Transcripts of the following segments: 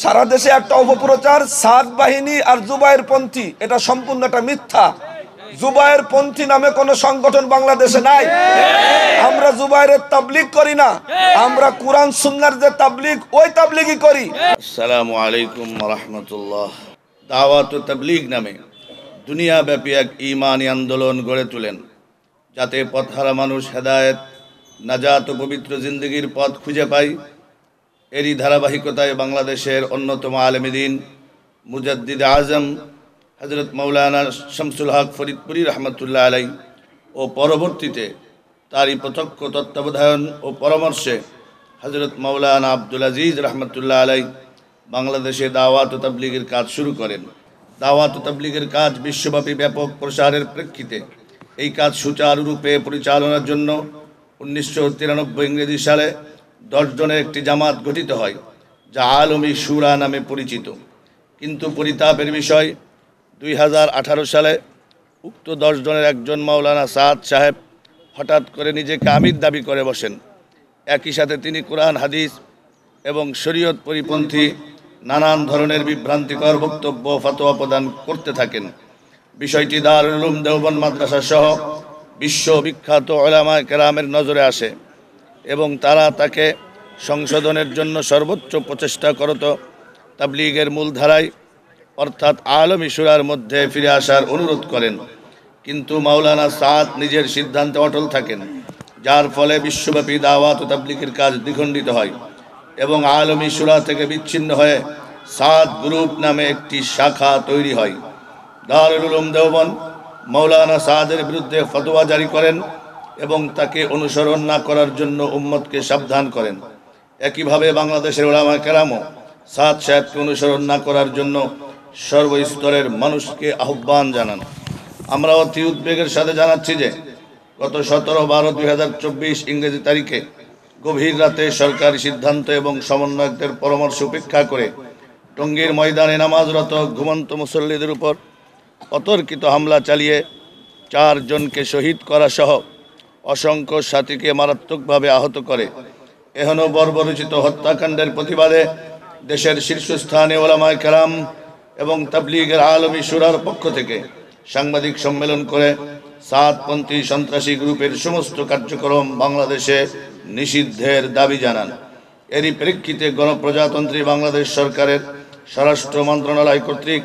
সারা দেশে একটা অপপ্রচার, সাদ বাহিনী আর জুবায়ের পন্থী, এটা সম্পূর্ণ একটা মিথ্যা। জুবায়ের পন্থী নামে কোনো সংগঠন বাংলাদেশে নাই। আমরা জুবায়ের তাবলীগ করি না, আমরা কোরআন সুন্নাহর যে তাবলীগ, ওই তাবলীগই করি। আসসালামু আলাইকুম ওয়া রাহমাতুল্লাহ। দাওয়াত ও তাবলীগ নামে দুনিয়াব্যাপী এক ঈমানি আন্দোলন গড়ে তোলেন, যাতে পথহারা মানুষ হেদায়েত, নাজাত ও পবিত্র জিন্দগির পথ খুঁজে পায়। এরই ধারাবাহিকতায় বাংলাদেশের অন্যতম আলেমে দ্বীন মুজাদ্দিদ আজম হযরত মাওলানা শামসুল হক ফরিদপুরি রহমতুল্লাহ আলাই ও পরবর্তীতে তারই প্রত্যক্ষ তত্ত্বাবধান ও পরামর্শে হযরত মাওলানা আব্দুল আজিজ রহমতুল্লাহ আলাই বাংলাদেশে দাওয়াত ও তাবলীগের কাজ শুরু করেন। দাওয়াত ও তাবলীগের কাজ বিশ্বব্যাপী ব্যাপক প্রসারের প্রেক্ষিতে এই কাজ সুচারুরূপে পরিচালনার জন্য 1993 ইংরেজি সালে 10 জনের একটি জামাত গঠিত হয়, যা আলমী শুরা নামে পরিচিত। কিন্তু পরিতাপের বিষয়, 2018 সালে উক্ত 10 জনের একজন মাওলানা সাদ সাহেব হঠাৎ করে নিজেকে আমির দাবি করে বসেন। একই সাথে তিনি কোরআন, হাদিস এবং শরীয়ত পরিপন্থী নানান ধরনের বিভ্রান্তিকর বক্তব্য ফতোয়া প্রদান করতে থাকেন। বিষয়টি দারুল উলুম দেওবন্দ মাদ্রাসা সহ বিশ্ববিখ্যাত উলামায়ে কেরামের নজরে আসে এবং তারা তাকে সংশোধনের জন্য সর্বোচ্চ প্রচেষ্টা করত তাবলীগের মূলধারায় অর্থাৎ আলমী শুরার মধ্যে ফিরে আসার অনুরোধ করেন। কিন্তু মাওলানা সাদ নিজের সিদ্ধান্তে অটল থাকেন, যার ফলে বিশ্বব্যাপী দাওয়াত ও তাবলীগের কাজ দ্বিখণ্ডিত হয় এবং আলমী শুরা থেকে বিচ্ছিন্ন হয়ে সাদ গ্রুপ নামে একটি শাখা তৈরি হয়। দারুল উলুম দেওবন্দ মাওলানা সাদের বিরুদ্ধে ফতোয়া জারি করেন এবং তাকে অনুসরণ না করার জন্য উম্মতকে সাবধান করেন। একইভাবে বাংলাদেশের উলামায়ে কেরামও সাদ সাহেবকে অনুসরণ না করার জন্য সর্বস্তরের মানুষকে আহ্বান জানান। আমরা অতি উদ্বেগের সাথে জানাচ্ছি যে গত 17/12/2024 ইংরেজি তারিখে গভীর রাতে সরকারি সিদ্ধান্ত এবং সমন্বয়কদের পরামর্শ উপেক্ষা করে টঙ্গীর ময়দানে নামাজরত ঘুমন্ত মুসল্লিদের উপর অতর্কিত হামলা চালিয়ে 4 জনকে শহীদ করা সহ অসংখ্য সাথীকে মারাত্মকভাবে আহত করে। এহেন বর্বরোচিত হত্যাকাণ্ডের প্রতিবাদে দেশের শীর্ষস্থানীয় উলামায়ে কেরাম এবং তাবলীগের আলমী শুরার পক্ষ থেকে সাংবাদিক সম্মেলন করে সাদপন্থী সন্ত্রাসী গ্রুপের সমস্ত কার্যক্রম বাংলাদেশে নিষিদ্ধের দাবি জানান। এরই প্রেক্ষিতে গণপ্রজাতন্ত্রী বাংলাদেশ সরকারের স্বরাষ্ট্র মন্ত্রণালয় কর্তৃক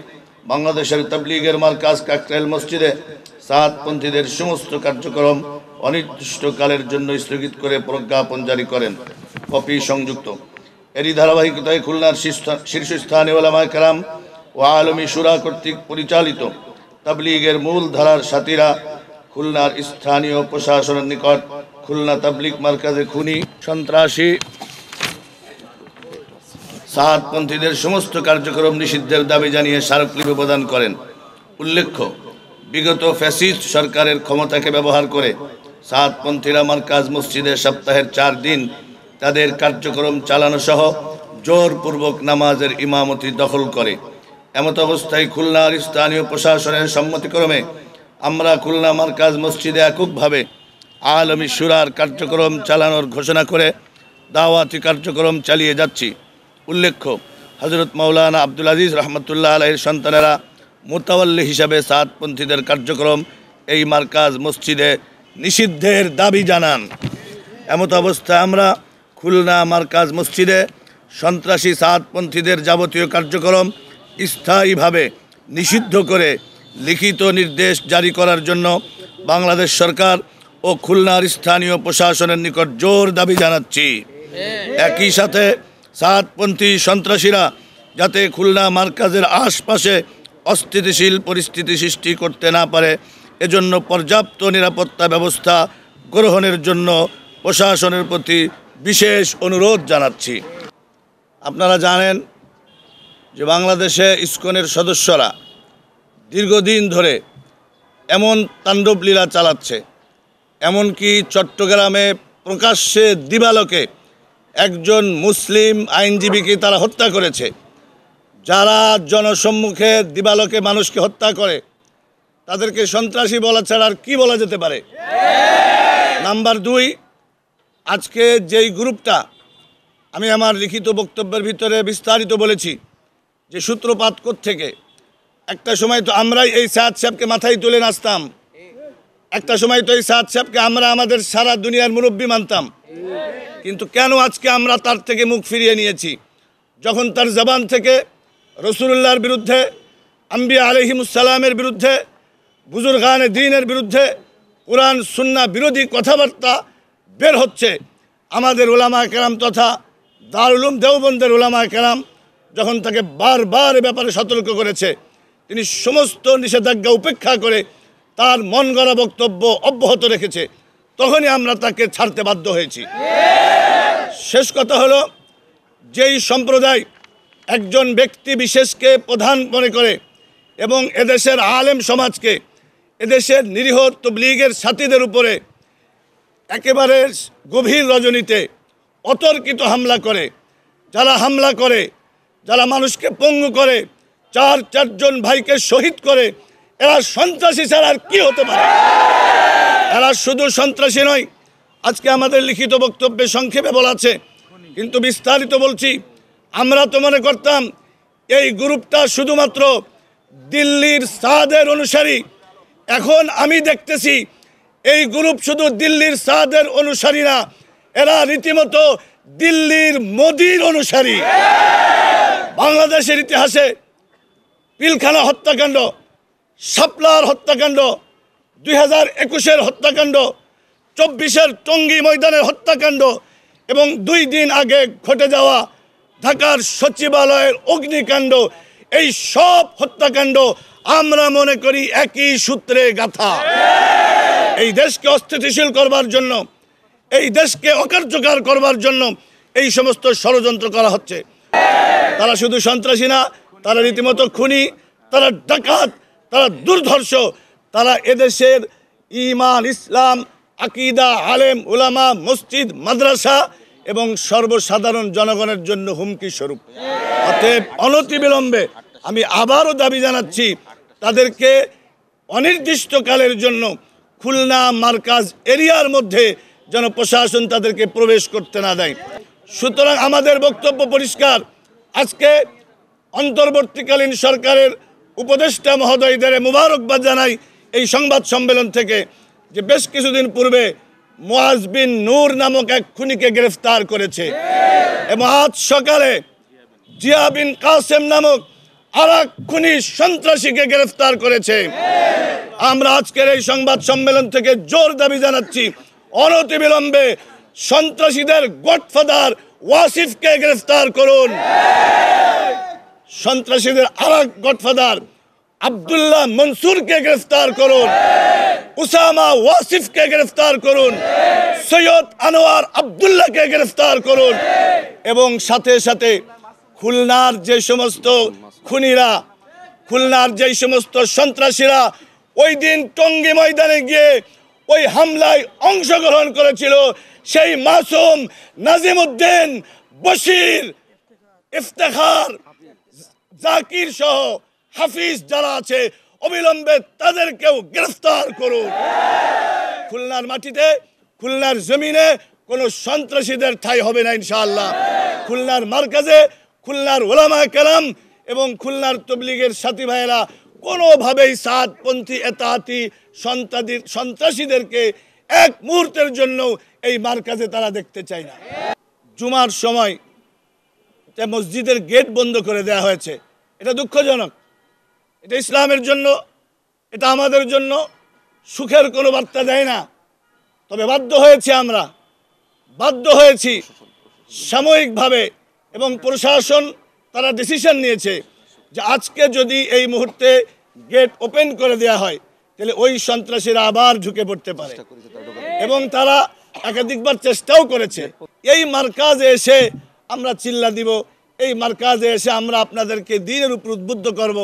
বাংলাদেশের তাবলীগের মারকাজ কাকরাইল মসজিদে সাদপন্থীদের সমস্ত কার্যক্রম অনির্দিষ্টকালের জন্য স্থগিত করে প্রজ্ঞাপন জারি করেন। কপি সংযুক্ত। এরই ধারাবাহিকতায় খুলনার শীর্ষস্থানীয় উলামায়ে কেরাম ও আলমী শুরা কর্তৃক পরিচালিত তাবলীগের মূল ধারার সাথীরা খুলনার স্থানীয় প্রশাসনের নিকট খুলনা তাবলীগ মারকাজে খুনি, সন্ত্রাসী সাদপন্থীদের সমস্ত কার্যক্রম নিষিদ্ধের দাবি জানিয়ে স্মারকলিপি প্রদান করেন। উল্লেখ্য, বিগত ফ্যাসিস্ট সরকারের ক্ষমতাকে ব্যবহার করে সাদপন্থীরা মারকাজ মসজিদে সপ্তাহের 4 দিন তাদের কার্যক্রম চালানো সহ জোরপূর্বক নামাজের ইমামতি দখল করে। এমত অবস্থায় খুলনার স্থানীয় প্রশাসনের সম্মতিক্রমে আমরা খুলনা মারকাজ মসজিদে এককভাবে আলমী শুরার কার্যক্রম চালানোর ঘোষণা করে দাওয়াতি কার্যক্রম চালিয়ে যাচ্ছি। উল্লেখ্য, হযরত মাওলানা আব্দুল আজিজ রহমতুল্লাহ আলাইহির সন্তানেরা মুতাওয়াল্লি হিসাবে সাদপন্থীদের কার্যক্রম এই মারকাজ মসজিদে নিষিদ্ধের দাবি জানান। এমত অবস্থায় আমরা খুলনা মারকাজ মসজিদে সন্ত্রাসী সাদপন্থীদের যাবতীয় কার্যক্রম স্থায়ীভাবে নিষিদ্ধ করে লিখিত নির্দেশ জারি করার জন্য বাংলাদেশ সরকার ও খুলনার স্থানীয় প্রশাসনের নিকট জোর দাবি জানাচ্ছি। একই সাথে সাদপন্থী সন্ত্রাসীরা যাতে খুলনা মারকাজের আশপাশে অস্থিতিশীল পরিস্থিতি সৃষ্টি করতে না পারে, এজন্য পর্যাপ্ত নিরাপত্তা ব্যবস্থা গ্রহণের জন্য প্রশাসনের প্রতি বিশেষ অনুরোধ জানাচ্ছি। আপনারা জানেন যে বাংলাদেশে ইসকনের সদস্যরা দীর্ঘদিন ধরে এমন তাণ্ডব লীলা চালাচ্ছে, এমনকি চট্টগ্রামে প্রকাশ্যে দিবালোকে একজন মুসলিম আইনজীবীকে তারা হত্যা করেছে। যারা জনসম্মুখে দিবালোকে মানুষকে হত্যা করে তাদেরকে সন্ত্রাসী বলা ছাড়া আর কি বলা যেতে পারে? নাম্বার 2, আজকে যেই গ্রুপটা আমি আমার লিখিত বক্তব্যের ভিতরে বিস্তারিত বলেছি যে সূত্রপাত থেকে একটা সময় তো আমরাই এই সাদ সাহেবকে মাথায় তুলে নাচতাম, একটা সময় তো এই সাদ সাহেবকে আমরা আমাদের সারা দুনিয়ার মুরব্বী মানতাম। কিন্তু কেন আজকে আমরা তার থেকে মুখ ফিরিয়ে নিয়েছি? যখন তার জবান থেকে রসুলুল্লাহর বিরুদ্ধে, আম্বিয়া আলাইহিমুসসালামের বিরুদ্ধে, বুজুর্গানে দ্বীনের বিরুদ্ধে, কোরআন সুন্নাহ বিরোধী কথাবার্তা বের হচ্ছে, আমাদের উলামায়ে কেরাম তথা দারুল উলুম দেওবন্দের উলামায়ে কেরাম যখন তাকে বারবার এ ব্যাপারে সতর্ক করেছে, তিনি সমস্ত নিষেধাজ্ঞা উপেক্ষা করে তার মন গড়া বক্তব্য অব্যাহত রেখেছে, তখনই আমরা তাকে ছাড়তে বাধ্য হয়েছি। শেষ কথা হলো, যেই সম্প্রদায় একজন ব্যক্তি বিশেষকে প্রধান মনে করে এবং এদেশের আলেম সমাজকে, এদেশের নিরীহ তবলিগের সাথীদের উপরে একেবারে গভীর রজনীতে অতর্কিত হামলা করে, যারা হামলা করে, যারা মানুষকে পঙ্গু করে, চারজন ভাইকে শহীদ করে, এরা সন্ত্রাসী ছাড়া আর কি হতে পারে? এরা শুধু সন্ত্রাসী নয়, আজকে আমাদের লিখিত বক্তব্যে সংক্ষেপে বলা আছে, কিন্তু বিস্তারিত বলছি। আমরা তো মনে করতাম এই গ্রুপটা শুধুমাত্র দিল্লির সাদের অনুসারী, এখন আমি দেখতেছি এই গ্রুপ শুধু দিল্লির সাদের অনুসারী না, এরা রীতিমতো দিল্লির মোদির অনুসারী। বাংলাদেশের ইতিহাসে পিলখানা হত্যাকাণ্ড, শাপলার হত্যাকাণ্ড, 2021-এর হত্যাকাণ্ড, 24-এর টঙ্গী ময়দানের হত্যাকাণ্ড এবং 2 দিন আগে ঘটে যাওয়া ঢাকার সচিবালয়ের অগ্নিকাণ্ড, এই সব হত্যাকাণ্ড আমরা মনে করি একই সূত্রে গাঁথা। এই দেশকে অস্থিতিশীল করবার জন্য, এই দেশকে অকার্যকর করবার জন্য এই সমস্ত ষড়যন্ত্র করা হচ্ছে। তারা শুধু সন্ত্রাসী না, তারা রীতিমতো খুনি, তারা ডাকাত, তারা দুর্ধর্ষ, তারা এদেশের ঈমান, ইসলাম, আকীদা, আলেম, উলামা, মসজিদ, মাদ্রাসা এবং সর্বসাধারণ জনগণের জন্য হুমকি স্বরূপ। অতএব অনতিবিলম্বে আমি আবারও দাবি জানাচ্ছি, তাদেরকে অনির্দিষ্টকালের জন্য খুলনা মার্কাজ এরিয়ার মধ্যে যেন প্রশাসন তাদেরকে প্রবেশ করতে না দেয়। সুতরাং আমাদের বক্তব্য পরিষ্কার। আজকে অন্তর্বর্তীকালীন সরকারের উপদেষ্টা মহোদয়দের মুবারকবাদ জানাই এই সংবাদ সম্মেলন থেকে, যে বেশ কিছুদিন পূর্বে মুআজ বিন নূর নামক এক খুনিকে গ্রেফতার করেছে এবং আজ সকালে জিয়া বিন কাসেম নামক আরেক খুনি সন্ত্রাসীকে গ্রেফতার করেছে। আমরা আজকের এই সংবাদ সম্মেলন থেকে জোর দাবি জানাচ্ছি, অনতিবিলম্বে সন্ত্রাসীদের গডফাদার ওয়াসিফকে গ্রেফতার করুন। সন্ত্রাসীদের আরেক গডফাদার আব্দুল্লাহ মনসুরকে গ্রেফতার করুন, উসামা ওয়াসিফকে গ্রেফতার করুন, সৈয়দ আনোয়ার আব্দুল্লাহকে গ্রেফতার করুন এবং সাথে সাথে খুলনার যে সমস্ত খুনিরা, খুলনার যে সমস্ত সন্ত্রাসীরা ওই দিন টঙ্গী ময়দানে গিয়ে ওই হামলায় অংশগ্রহণ করেছিল, সেই মাসুম, নাজিমউদ্দিন, বশির, ইফতেখার, জাকির সহ হাফিজ যারা আছে, অবিলম্বে তাদেরকেও গ্রেফতার করুন। খুলনার মাটিতে, খুলনার জমিনে কোনো সন্ত্রাসীদের ঠাঁই হবে না ইনশাআল্লাহ। খুলনার মার্কাজে খুলনার উলামায়ে কেরাম এবং খুলনার তবলিগের সাথী ভাইয়েরা কোনোভাবেই সাদপন্থী এতাহাতি সন্ত্রাসীদেরকে এক মুহূর্তের জন্য এই মার্কাজে তারা দেখতে চায় না। জুমার সময় মসজিদের গেট বন্ধ করে দেওয়া হয়েছে, এটা দুঃখজনক। এটা ইসলামের জন্য, এটা আমাদের জন্য সুখের কোনো বার্তা দেয় না। তবে আমরা বাধ্য হয়েছি সাময়িকভাবে, এবং প্রশাসন তারা ডিসিশন নিয়েছে যে আজকে যদি এই মুহূর্তে গেট ওপেন করে দেওয়া হয় তাহলে ওই সন্ত্রাসীরা আবার ঢুকে পড়তে পারে, এবং তারা একাধিকবার চেষ্টাও করেছে। এই মার্কাজে এসে আমরা চিল্লা দিব, এই মার্কাজে এসে আমরা আপনাদেরকে দ্বীনের উপর উদ্বুদ্ধ করব,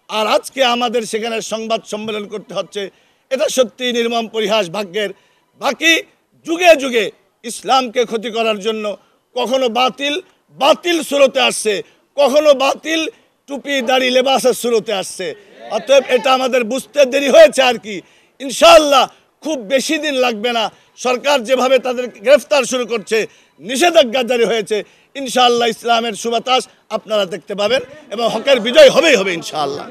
আর আজকে আমাদের সেখানে সংবাদ সম্মেলন করতে হচ্ছে, এটা সত্যি নির্মম পরিহাস ভাগ্যের। বাকি যুগে যুগে ইসলামকে ক্ষতি করার জন্য কখনো বাতিল সুরতে আসছে, কখনো বাতিল টুপি দাড়ি লেবাসের সুরতে আসছে। অতএব এটা আমাদের বুঝতে দেরি হয়েছে আর কি। ইনশাআল্লাহ খুব বেশি দিন লাগবে না, সরকার যেভাবে তাদের গ্রেফতার শুরু করছে, নিষেধাজ্ঞা জারি হয়েছে, ইনশাআল্লাহ ইসলামের সুবাতাস আপনারা দেখতে পাবেন এবং হকের বিজয় হবেই হবে ইনশাআল্লাহ।